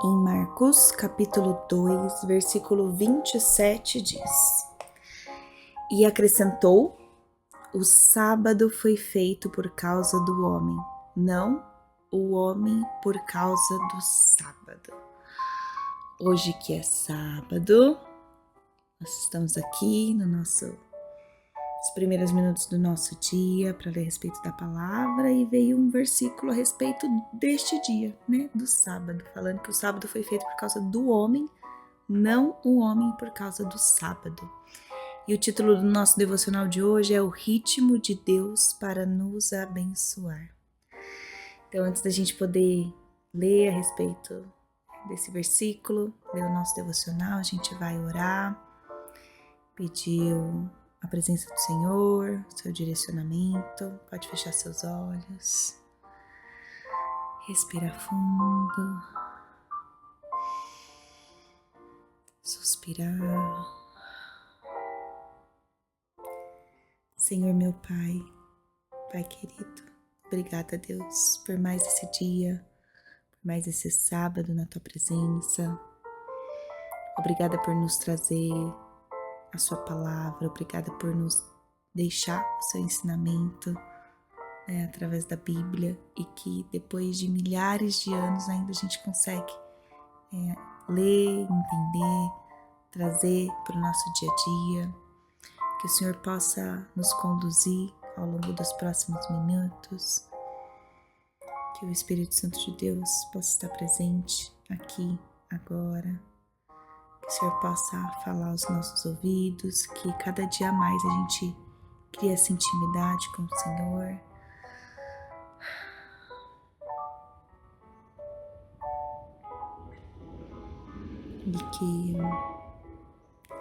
Em Marcos, capítulo 2, versículo 27 diz: E acrescentou: O sábado foi feito por causa do homem, não o homem por causa do sábado. Hoje que é sábado, nós estamos aqui nos primeiros minutos do nosso dia para ler a respeito da palavra e veio um versículo a respeito deste dia, do sábado, falando que o sábado foi feito por causa do homem, não o homem por causa do sábado. E o título do nosso devocional de hoje é O Ritmo de Deus para nos abençoar. Então, antes da gente poder ler a respeito desse versículo, ler o nosso devocional, a gente vai orar, pedir a presença do Senhor, seu direcionamento. Pode fechar seus olhos, respira fundo, suspirar. Senhor meu Pai querido, obrigada, Deus, por mais esse dia, por mais esse sábado na tua presença. Obrigada por nos trazer a sua palavra, obrigada por nos deixar o seu ensinamento através da Bíblia, e que depois de milhares de anos ainda a gente consegue ler, entender, trazer para o nosso dia a dia. Que o Senhor possa nos conduzir ao longo dos próximos minutos, que o Espírito Santo de Deus possa estar presente aqui, agora, que o Senhor possa falar aos nossos ouvidos, que cada dia mais a gente crie essa intimidade com o Senhor. E que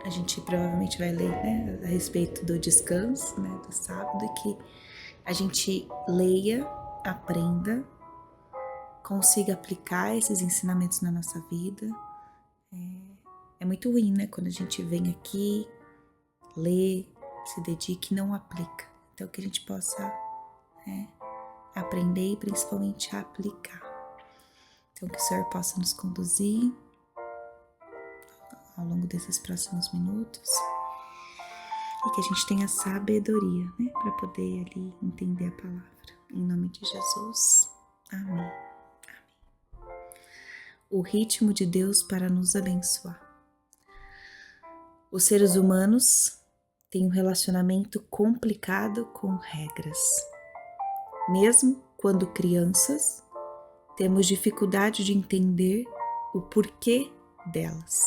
a gente provavelmente vai ler a respeito do descanso, do sábado, e que a gente leia, aprenda, consiga aplicar esses ensinamentos na nossa vida. É muito ruim, quando a gente vem aqui, lê, se dedica e não aplica. Então, que a gente possa aprender e principalmente aplicar. Então, que o Senhor possa nos conduzir ao longo desses próximos minutos e que a gente tenha sabedoria, para poder ali entender a palavra. Em nome de Jesus. Amém. O ritmo de Deus para nos abençoar. Os seres humanos têm um relacionamento complicado com regras. Mesmo quando crianças, temos dificuldade de entender o porquê delas.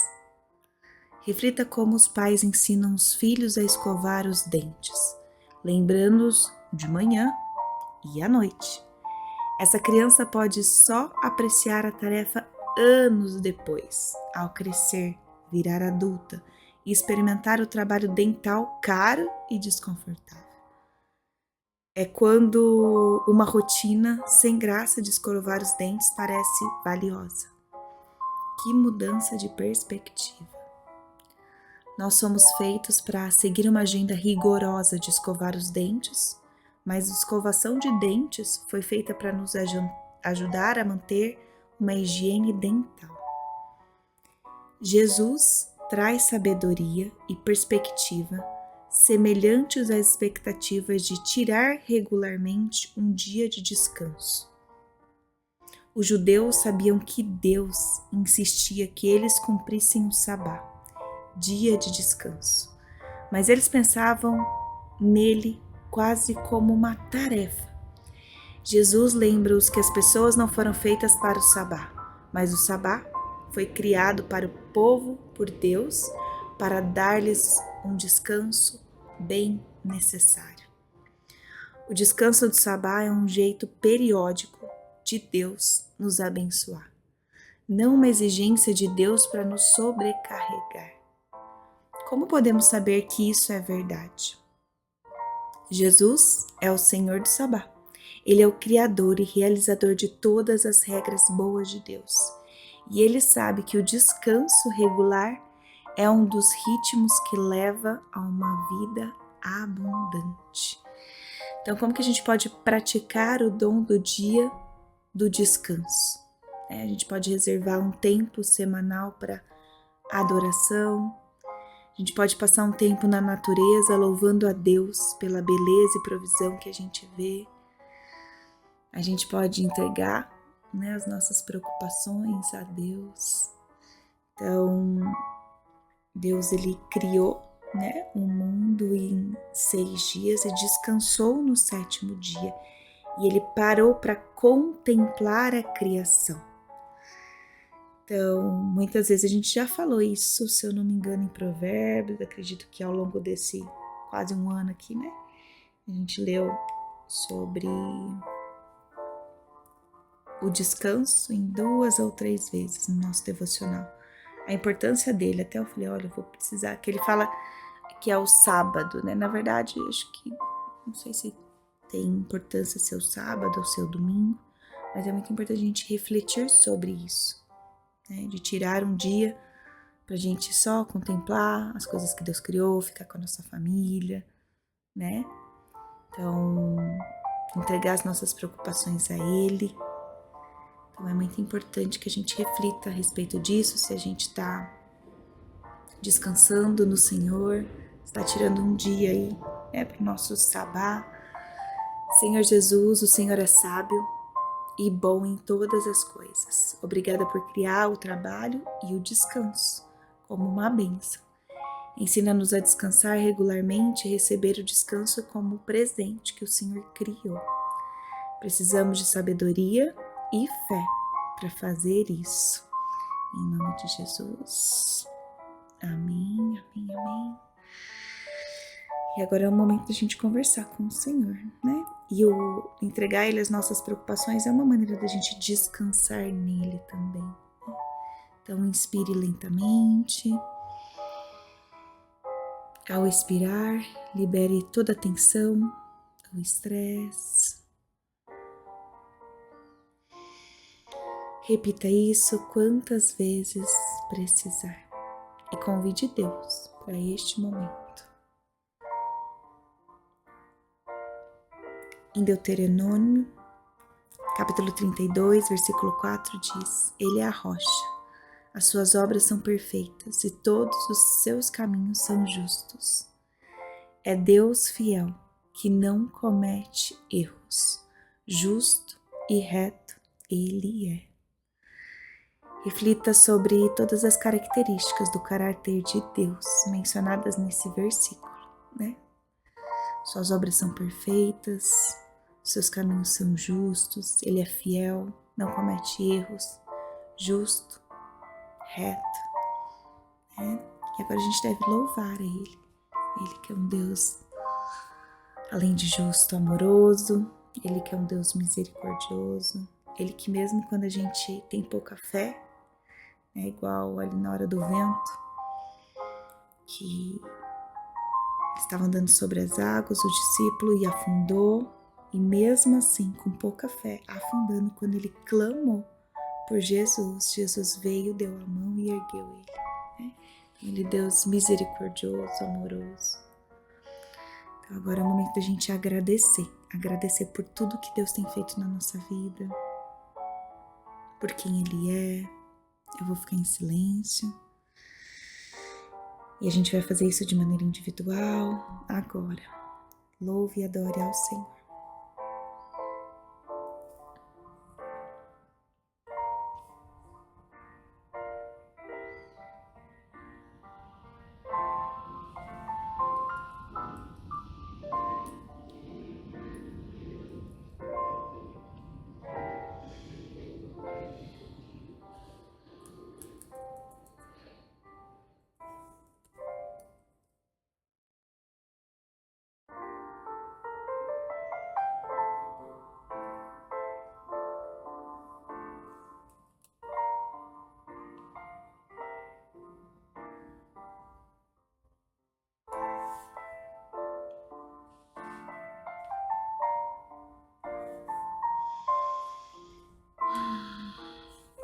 Reflita como os pais ensinam os filhos a escovar os dentes, lembrando-os de manhã e à noite. Essa criança pode só apreciar a tarefa anos depois, ao crescer, virar adulta e experimentar o trabalho dental caro e desconfortável. É quando uma rotina sem graça de escovar os dentes parece valiosa. Que mudança de perspectiva! Nós somos feitos para seguir uma agenda rigorosa de escovar os dentes, mas a escovação de dentes foi feita para nos ajudar a manter uma higiene dental. Jesus traz sabedoria e perspectiva semelhantes às expectativas de tirar regularmente um dia de descanso. Os judeus sabiam que Deus insistia que eles cumprissem o sabá, dia de descanso, mas eles pensavam nele quase como uma tarefa. Jesus lembra-os que as pessoas não foram feitas para o sabá, mas o sabá foi criado para o povo por Deus, para dar-lhes um descanso bem necessário. O descanso do sabá é um jeito periódico de Deus nos abençoar, não uma exigência de Deus para nos sobrecarregar. Como podemos saber que isso é verdade? Jesus é o Senhor do sabá. Ele é o Criador e realizador de todas as regras boas de Deus. E Ele sabe que o descanso regular é um dos ritmos que leva a uma vida abundante. Então, como que a gente pode praticar o dom do dia do descanso? A gente pode reservar um tempo semanal para adoração. A gente pode passar um tempo na natureza louvando a Deus pela beleza e provisão que a gente vê. A gente pode entregar, né, as nossas preocupações a Deus. Então, Deus ele criou, né, o mundo em 6 dias e descansou no 7º dia. E ele parou para contemplar a criação. Então, muitas vezes a gente já falou isso, se eu não me engano, em Provérbios. Acredito que ao longo desse quase um ano aqui, né, a gente leu sobre o descanso em 2 ou 3 vezes no nosso devocional. A importância dele, até eu falei, olha, eu vou precisar, que ele fala que é o sábado, né? Na verdade, acho que, não sei se tem importância ser o sábado ou ser o domingo, mas é muito importante a gente refletir sobre isso, né? De tirar um dia pra gente só contemplar as coisas que Deus criou, ficar com a nossa família, né? Então, entregar as nossas preocupações a Ele. Então, é muito importante que a gente reflita a respeito disso, se a gente está descansando no Senhor, está tirando um dia aí, né, para o nosso sabá. Senhor Jesus, o Senhor é sábio e bom em todas as coisas. Obrigada por criar o trabalho e o descanso como uma bênção. Ensina-nos a descansar regularmente e receber o descanso como presente que o Senhor criou. Precisamos de sabedoria e fé para fazer isso. Em nome de Jesus. Amém, amém, amém. E agora é o momento da gente conversar com o Senhor, né? E o entregar a Ele as nossas preocupações é uma maneira da gente descansar nele também. Né? Então, inspire lentamente. Ao expirar, libere toda a tensão, o estresse. Repita isso quantas vezes precisar e convide Deus para este momento. Em Deuteronômio, capítulo 32, versículo 4 diz: Ele é a rocha, as suas obras são perfeitas e todos os seus caminhos são justos. É Deus fiel, que não comete erros, justo e reto Ele é. Reflita sobre todas as características do caráter de Deus mencionadas nesse versículo, né? Suas obras são perfeitas, seus caminhos são justos, Ele é fiel, não comete erros, justo, reto, né? E agora a gente deve louvar a Ele que é um Deus, além de justo, amoroso, Ele que é um Deus misericordioso, Ele que mesmo quando a gente tem pouca fé, é igual ali na hora do vento, que estava andando sobre as águas, o discípulo e afundou, e mesmo assim, com pouca fé, afundando, quando ele clamou por Jesus, Jesus veio, deu a mão e ergueu ele. Né? Ele é Deus misericordioso, amoroso. Então agora é o momento da gente agradecer por tudo que Deus tem feito na nossa vida, por quem Ele é. Eu vou ficar em silêncio. E a gente vai fazer isso de maneira individual agora. Louve e adore ao Senhor.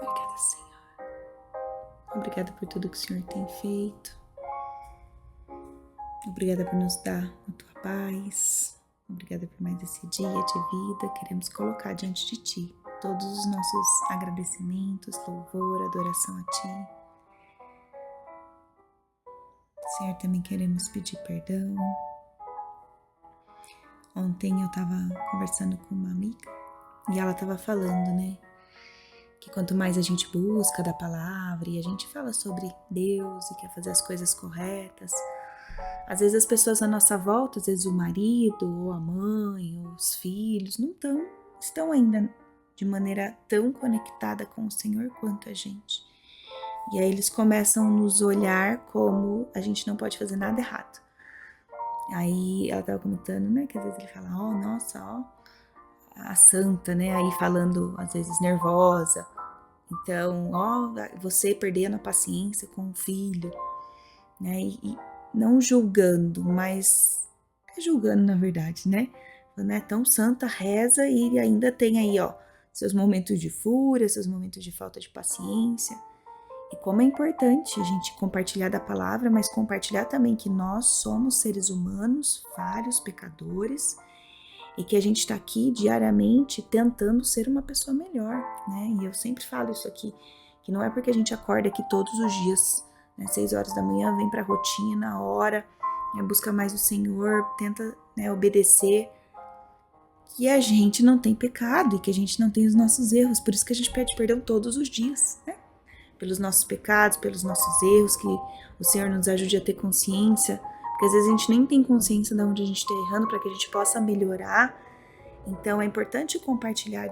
Obrigada, Senhor. Obrigada por tudo que o Senhor tem feito. Obrigada por nos dar a tua paz. Obrigada por mais esse dia de vida. Queremos colocar diante de ti todos os nossos agradecimentos, louvor, adoração a Ti. Senhor, também queremos pedir perdão. Ontem eu estava conversando com uma amiga e ela estava falando, né, que quanto mais a gente busca da palavra e a gente fala sobre Deus e quer fazer as coisas corretas, às vezes as pessoas à nossa volta, às vezes o marido, ou a mãe, ou os filhos, não estão ainda de maneira tão conectada com o Senhor quanto a gente. E aí eles começam a nos olhar como a gente não pode fazer nada errado. Aí ela estava comentando, né, que às vezes ele fala, nossa, a santa, né, aí falando às vezes nervosa. Então, você perdendo a paciência com o filho, né, e não julgando, mas julgando na verdade, né, tão santa, reza e ainda tem aí, seus momentos de fúria, seus momentos de falta de paciência. E como é importante a gente compartilhar da palavra, mas compartilhar também que nós somos seres humanos, falhos, pecadores, e que a gente está aqui diariamente tentando ser uma pessoa melhor, né? E eu sempre falo isso aqui, que não é porque a gente acorda aqui todos os dias, né, 6 horas da manhã, vem para a rotina, na hora, né, busca mais o Senhor, tenta, né, obedecer, que a gente não tem pecado e que a gente não tem os nossos erros, por isso que a gente pede perdão todos os dias, né? Pelos nossos pecados, pelos nossos erros, que o Senhor nos ajude a ter consciência, porque às vezes a gente nem tem consciência de onde a gente está errando para que a gente possa melhorar. Então é importante compartilhar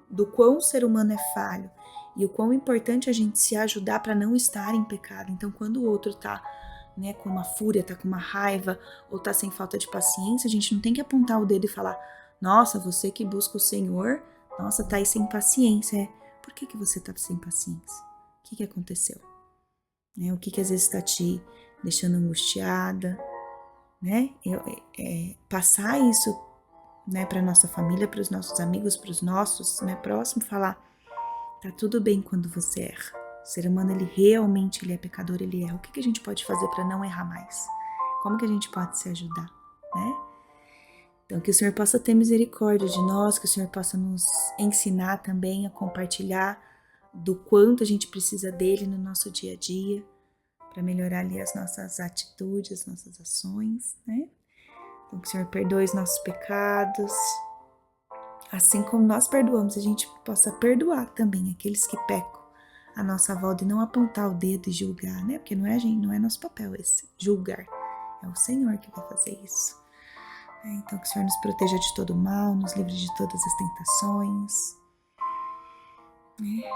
do quão o ser humano é falho e o quão importante a gente se ajudar para não estar em pecado. Então quando o outro está, né, com uma fúria, está com uma raiva ou está sem falta de paciência, a gente não tem que apontar o dedo e falar, nossa, você que busca o Senhor, nossa, tá aí sem paciência. Por que você tá sem paciência? O que aconteceu? O que às vezes está te deixando angustiada, né? Passar isso, né, para nossa família, para os nossos amigos, para os nossos, né, próximos, falar, tá tudo bem quando você erra. O ser humano, ele realmente é pecador, ele erra. O que a gente pode fazer para não errar mais? Como que a gente pode se ajudar, né? Então, que o Senhor possa ter misericórdia de nós, que o Senhor possa nos ensinar também a compartilhar do quanto a gente precisa dele no nosso dia a dia, para melhorar ali as nossas atitudes, as nossas ações, né? Então, que o Senhor perdoe os nossos pecados, assim como nós perdoamos, a gente possa perdoar também aqueles que pecam à nossa volta e não apontar o dedo e julgar, né? Porque não é a gente, não é nosso papel esse, julgar. É o Senhor que vai fazer isso. Então, que o Senhor nos proteja de todo mal, nos livre de todas as tentações. Tenha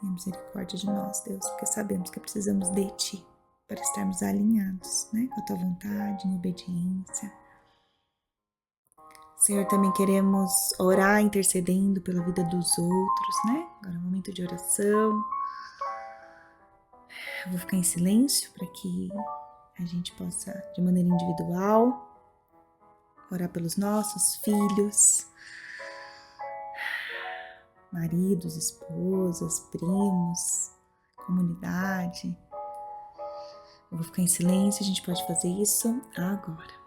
misericórdia de nós, Deus, porque sabemos que precisamos de Ti para estarmos alinhados, né, com a Tua vontade, em obediência. Senhor, também queremos orar intercedendo pela vida dos outros, né? Agora é um momento de oração. Eu vou ficar em silêncio para que a gente possa, de maneira individual, orar pelos nossos filhos, maridos, esposas, primos, comunidade. Eu vou ficar em silêncio, a gente pode fazer isso agora.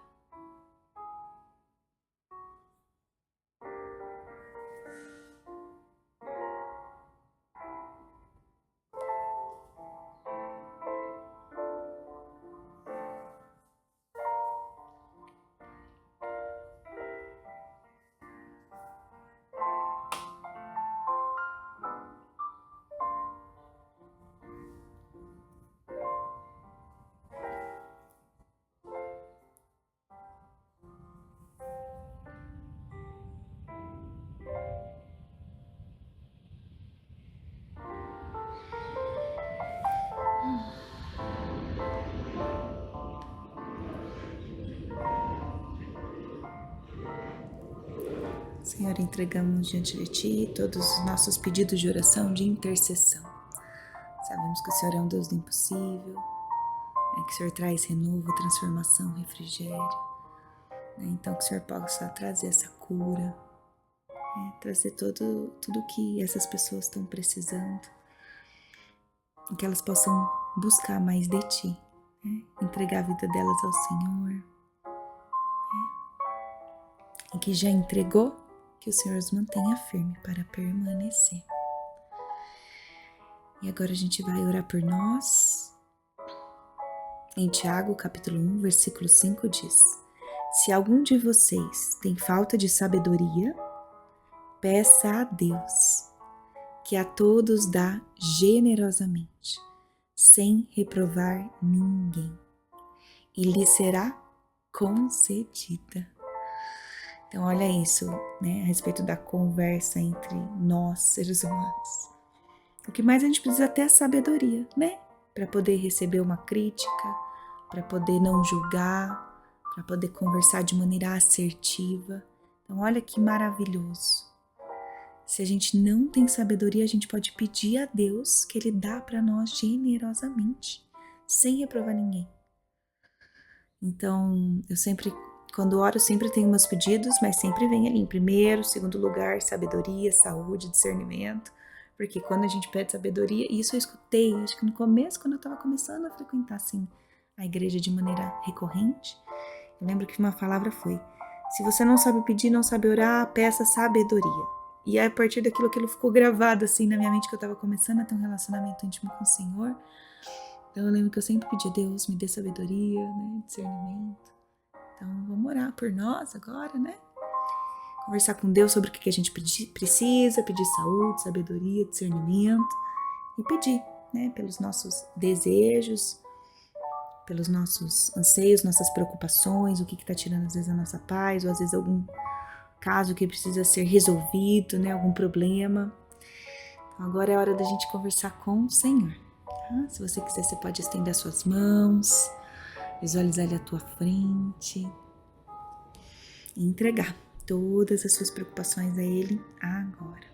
Senhor, entregamos diante de Ti todos os nossos pedidos de oração, de intercessão. Sabemos que o Senhor é um Deus do impossível, que o Senhor traz renovo, transformação, refrigério. Então, que o Senhor possa trazer essa cura, trazer tudo que essas pessoas estão precisando, e que elas possam buscar mais de Ti, entregar a vida delas ao Senhor, e que já entregou, que o Senhor os mantenha firme para permanecer. E agora a gente vai orar por nós. Em Tiago, capítulo 1, versículo 5 diz: Se algum de vocês tem falta de sabedoria, peça a Deus, que a todos dá generosamente, sem reprovar ninguém, e lhe será concedida. Então olha isso, né, a respeito da conversa entre nós, seres humanos. O que mais a gente precisa é ter a sabedoria, né? Para poder receber uma crítica, para poder não julgar, para poder conversar de maneira assertiva. Então olha que maravilhoso. Se a gente não tem sabedoria, a gente pode pedir a Deus que Ele dá para nós generosamente, sem reprovar ninguém. Então, eu sempre, quando oro, sempre tenho meus pedidos, mas sempre vem ali em primeiro, segundo lugar, sabedoria, saúde, discernimento. Porque quando a gente pede sabedoria, e isso eu escutei, acho que no começo, quando eu estava começando a frequentar assim a igreja de maneira recorrente, eu lembro que uma palavra foi: se você não sabe pedir, não sabe orar, peça sabedoria. E a partir daquilo, aquilo ficou gravado assim na minha mente, que eu estava começando a ter um relacionamento íntimo com o Senhor. Então eu lembro que eu sempre pedi a Deus, me dê sabedoria, né, discernimento. Então vamos orar por nós agora, né? Conversar com Deus sobre o que a gente precisa, pedir saúde, sabedoria, discernimento e pedir, né, pelos nossos desejos, pelos nossos anseios, nossas preocupações, o que está tirando às vezes a nossa paz, ou às vezes algum caso que precisa ser resolvido, né, algum problema. Então agora é a hora da gente conversar com o Senhor. Tá? Se você quiser, você pode estender as suas mãos, visualizar Ele à tua frente e entregar todas as suas preocupações a Ele agora.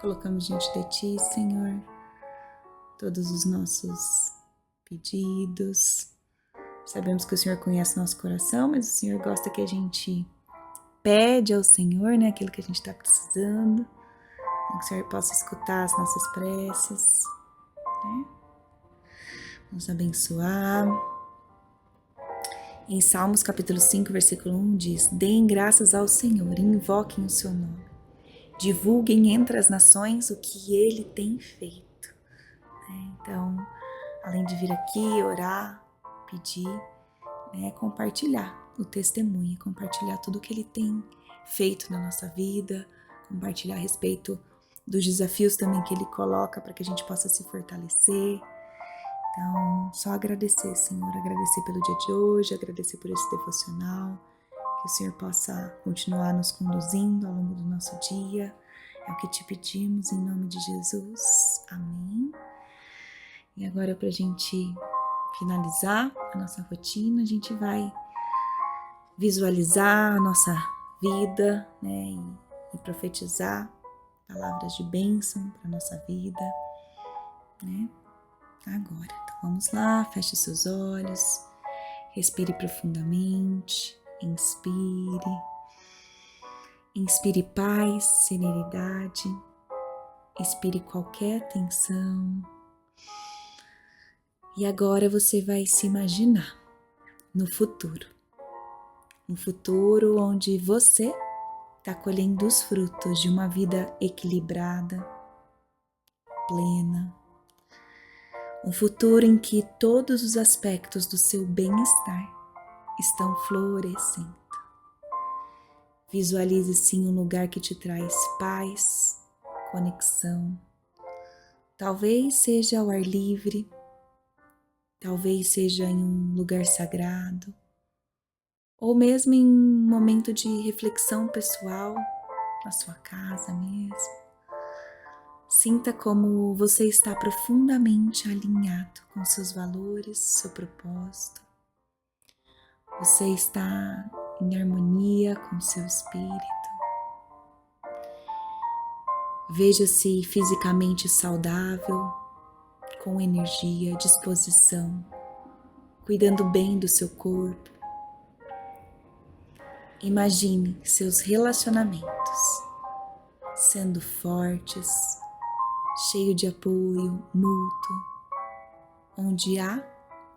Colocamos diante de Ti, Senhor, todos os nossos pedidos. Sabemos que o Senhor conhece nosso coração, mas o Senhor gosta que a gente pede ao Senhor, né, aquilo que a gente está precisando. Que o Senhor possa escutar as nossas preces, né? Nos abençoar. Em Salmos capítulo 5, versículo 1 diz: Deem graças ao Senhor e invoquem o seu nome. Divulguem entre as nações o que Ele tem feito. Então, além de vir aqui orar, pedir, né, compartilhar o testemunho, compartilhar tudo que Ele tem feito na nossa vida, compartilhar a respeito dos desafios também que Ele coloca para que a gente possa se fortalecer. Então, só agradecer, Senhor, agradecer pelo dia de hoje, agradecer por esse devocional, que o Senhor possa continuar nos conduzindo ao longo do nosso dia. É o que te pedimos em nome de Jesus. Amém. E agora, para a gente finalizar a nossa rotina, a gente vai visualizar a nossa vida, né, e profetizar palavras de bênção para a nossa vida, né? Agora, então vamos lá, feche seus olhos, respire profundamente, inspire paz, serenidade, expire qualquer tensão. E agora você vai se imaginar no futuro. Um futuro onde você está colhendo os frutos de uma vida equilibrada, plena. Um futuro em que todos os aspectos do seu bem-estar estão florescendo. Visualize sim um lugar que te traz paz, conexão. Talvez seja ao ar livre, talvez seja em um lugar sagrado, ou mesmo em um momento de reflexão pessoal, na sua casa mesmo. Sinta como você está profundamente alinhado com seus valores, seu propósito. Você está em harmonia com seu espírito. Veja-se fisicamente saudável, com energia, disposição, cuidando bem do seu corpo. Imagine seus relacionamentos sendo fortes, cheio de apoio mútuo, onde há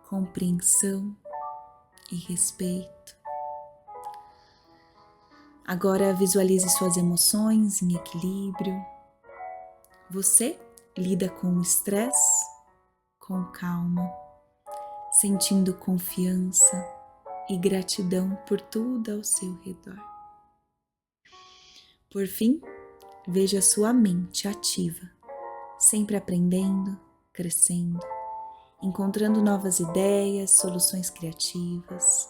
compreensão e respeito. Agora visualize suas emoções em equilíbrio. Você lida com o estresse com calma, sentindo confiança e gratidão por tudo ao seu redor. Por fim, veja sua mente ativa, sempre aprendendo, crescendo, encontrando novas ideias, soluções criativas.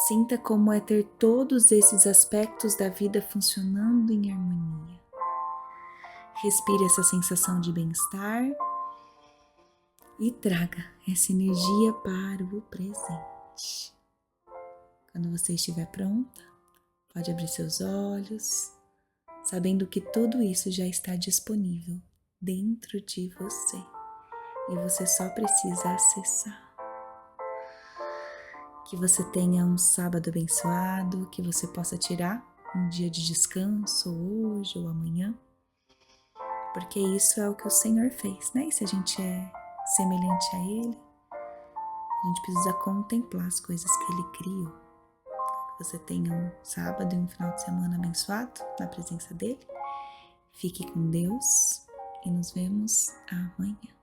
Sinta como é ter todos esses aspectos da vida funcionando em harmonia. Respire essa sensação de bem-estar e traga essa energia para o presente. Quando você estiver pronta, pode abrir seus olhos, sabendo que tudo isso já está disponível dentro de você e você só precisa acessar. Que você tenha um sábado abençoado, que você possa tirar um dia de descanso hoje ou amanhã, porque isso é o que o Senhor fez, né? E se a gente é semelhante a Ele, a gente precisa contemplar as coisas que Ele criou. Que você tenha um sábado e um final de semana abençoado na presença dEle. Fique com Deus e nos vemos amanhã.